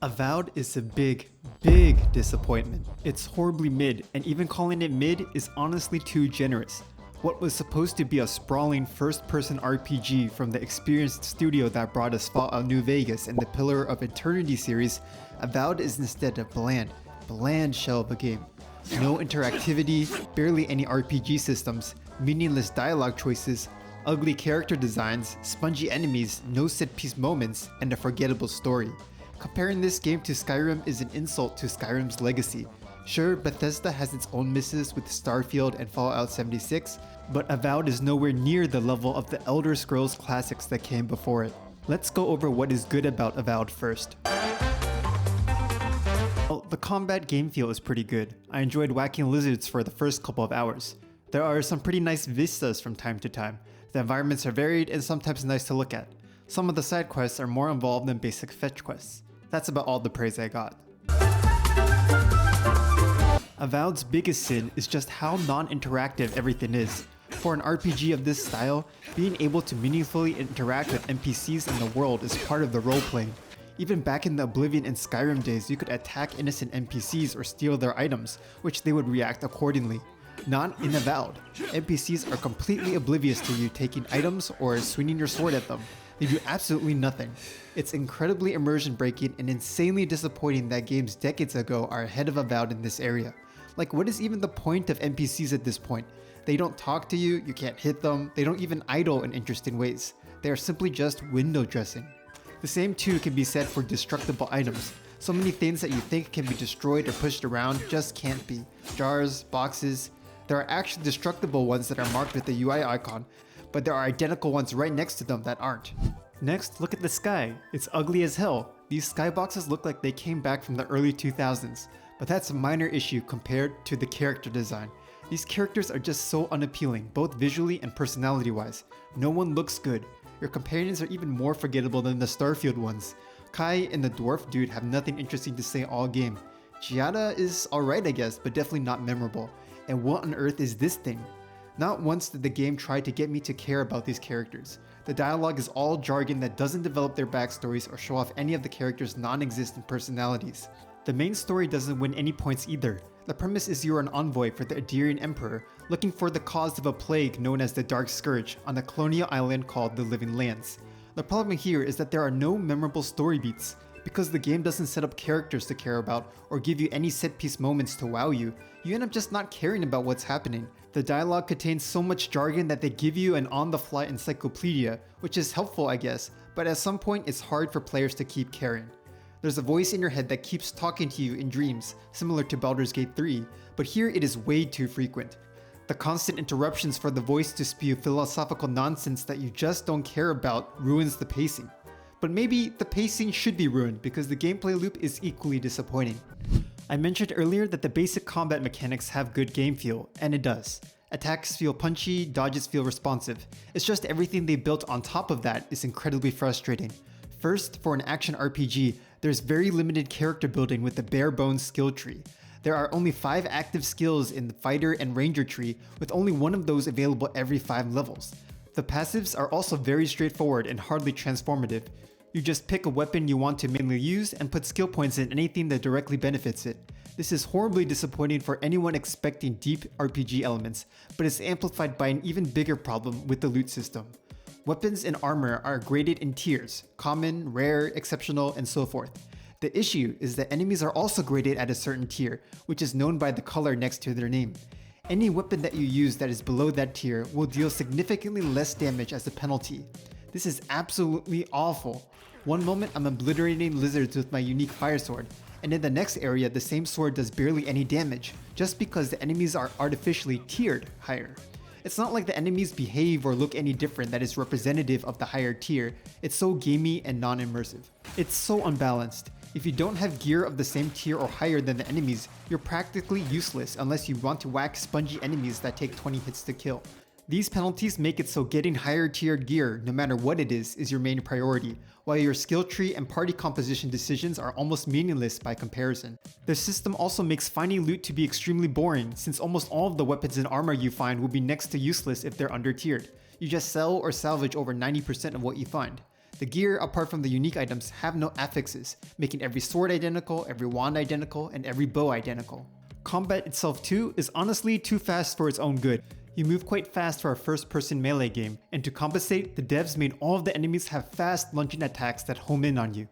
Avowed is a big disappointment. It's horribly mid, and even calling it mid is honestly too generous. What was supposed to be a sprawling first-person RPG from the experienced studio that brought us Fallout New Vegas and the Pillar of Eternity series, Avowed is instead a bland shell of a game. No interactivity, barely any RPG systems, meaningless dialogue choices, ugly character designs, spongy enemies, no set-piece moments, and a forgettable story. Comparing this game to Skyrim is an insult to Skyrim's legacy. Sure, Bethesda has its own misses with Starfield and Fallout 76, but Avowed is nowhere near the level of the Elder Scrolls classics that came before it. Let's go over what is good about Avowed first. Well, the combat game feel is pretty good. I enjoyed whacking lizards for the first couple of hours. There are some pretty nice vistas from time to time. The environments are varied and sometimes nice to look at. Some of the side quests are more involved than basic fetch quests. That's about all the praise I got. Avowed's biggest sin is just how non-interactive everything is. For an RPG of this style, being able to meaningfully interact with NPCs in the world is part of the role-playing. Even back in the Oblivion and Skyrim days, you could attack innocent NPCs or steal their items, which they would react accordingly. Not in Avowed. NPCs are completely oblivious to you taking items or swinging your sword at them. They do absolutely nothing. It's incredibly immersion breaking and insanely disappointing that games decades ago are ahead of Avowed in this area. Like, what is even the point of NPCs at this point? They don't talk to you, you can't hit them, they don't even idle in interesting ways. They are simply just window dressing. The same too can be said for destructible items. So many things that you think can be destroyed or pushed around just can't be. Jars, boxes. There are actually destructible ones that are marked with the UI icon, but there are identical ones right next to them that aren't. Next, look at the sky. It's ugly as hell. These skyboxes look like they came back from the early 2000s, but that's a minor issue compared to the character design. These characters are just so unappealing, both visually and personality-wise. No one looks good. Your companions are even more forgettable than the Starfield ones. Kai and the dwarf dude have nothing interesting to say all game. Giada is alright I guess, but definitely not memorable. And what on earth is this thing? Not once did the game try to get me to care about these characters. The dialogue is all jargon that doesn't develop their backstories or show off any of the characters' non-existent personalities. The main story doesn't win any points either. The premise is you're an envoy for the Adirian Emperor, looking for the cause of a plague known as the Dark Scourge on a colonial island called the Living Lands. The problem here is that there are no memorable story beats. Because the game doesn't set up characters to care about or give you any set-piece moments to wow you, you end up just not caring about what's happening. The dialogue contains so much jargon that they give you an on-the-fly encyclopedia, which is helpful I guess, but at some point it's hard for players to keep caring. There's a voice in your head that keeps talking to you in dreams, similar to Baldur's Gate 3, but here it is way too frequent. The constant interruptions for the voice to spew philosophical nonsense that you just don't care about ruins the pacing. But maybe the pacing should be ruined because the gameplay loop is equally disappointing. I mentioned earlier that the basic combat mechanics have good game feel, and it does. Attacks feel punchy, dodges feel responsive. It's just everything they built on top of that is incredibly frustrating. First, for an action RPG, there's very limited character building with the bare bones skill tree. There are only 5 active skills in the fighter and ranger tree, with only one of those available every 5 levels. The passives are also very straightforward and hardly transformative. You just pick a weapon you want to mainly use and put skill points in anything that directly benefits it. This is horribly disappointing for anyone expecting deep RPG elements, but it's amplified by an even bigger problem with the loot system. Weapons and armor are graded in tiers: common, rare, exceptional, and so forth. The issue is that enemies are also graded at a certain tier, which is known by the color next to their name. Any weapon that you use that is below that tier will deal significantly less damage as a penalty. This is absolutely awful. One moment I'm obliterating lizards with my unique fire sword, and in the next area the same sword does barely any damage, just because the enemies are artificially tiered higher. It's not like the enemies behave or look any different that is representative of the higher tier. It's so gamey and non-immersive. It's so unbalanced. If you don't have gear of the same tier or higher than the enemies, you're practically useless unless you want to whack spongy enemies that take 20 hits to kill. These penalties make it so getting higher tiered gear, no matter what it is your main priority, while your skill tree and party composition decisions are almost meaningless by comparison. The system also makes finding loot to be extremely boring, since almost all of the weapons and armor you find will be next to useless if they're under tiered. You just sell or salvage over 90% of what you find. The gear, apart from the unique items, have no affixes, making every sword identical, every wand identical, and every bow identical. Combat itself too is honestly too fast for its own good. You move quite fast for a first-person melee game, and to compensate, the devs made all of the enemies have fast lunging attacks that home in on you.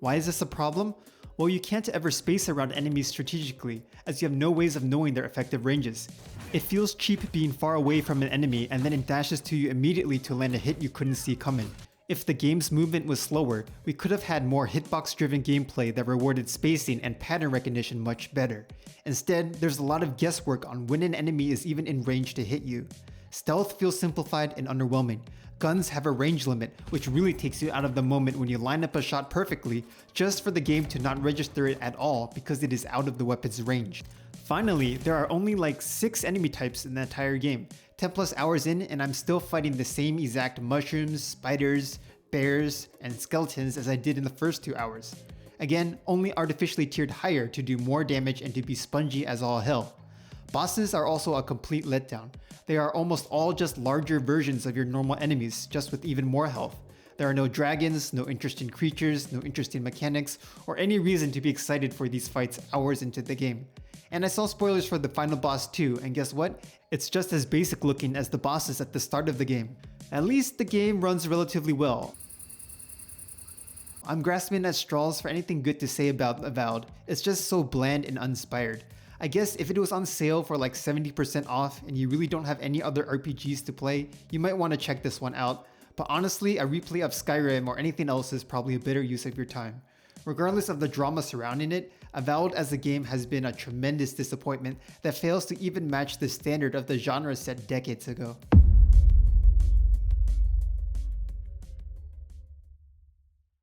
Why is this a problem? Well, you can't ever space around enemies strategically, as you have no ways of knowing their effective ranges. It feels cheap being far away from an enemy and then it dashes to you immediately to land a hit you couldn't see coming. If the game's movement was slower, we could have had more hitbox-driven gameplay that rewarded spacing and pattern recognition much better. Instead, there's a lot of guesswork on when an enemy is even in range to hit you. Stealth feels simplified and underwhelming. Guns have a range limit, which really takes you out of the moment when you line up a shot perfectly, just for the game to not register it at all because it is out of the weapon's range. Finally, there are only like 6 enemy types in the entire game. 10 plus hours in and I'm still fighting the same exact mushrooms, spiders, bears, and skeletons as I did in the first 2 hours. Again, only artificially tiered higher to do more damage and to be spongy as all hell. Bosses are also a complete letdown. They are almost all just larger versions of your normal enemies, just with even more health. There are no dragons, no interesting creatures, no interesting mechanics, or any reason to be excited for these fights hours into the game. And I saw spoilers for the final boss too, and guess what? It's just as basic looking as the bosses at the start of the game. At least the game runs relatively well. I'm grasping at straws for anything good to say about Avowed. It's just so bland and uninspired. I guess if it was on sale for like 70% off and you really don't have any other RPGs to play, you might want to check this one out. But honestly, a replay of Skyrim or anything else is probably a better use of your time. Regardless of the drama surrounding it, Avowed as a game has been a tremendous disappointment that fails to even match the standard of the genre set decades ago.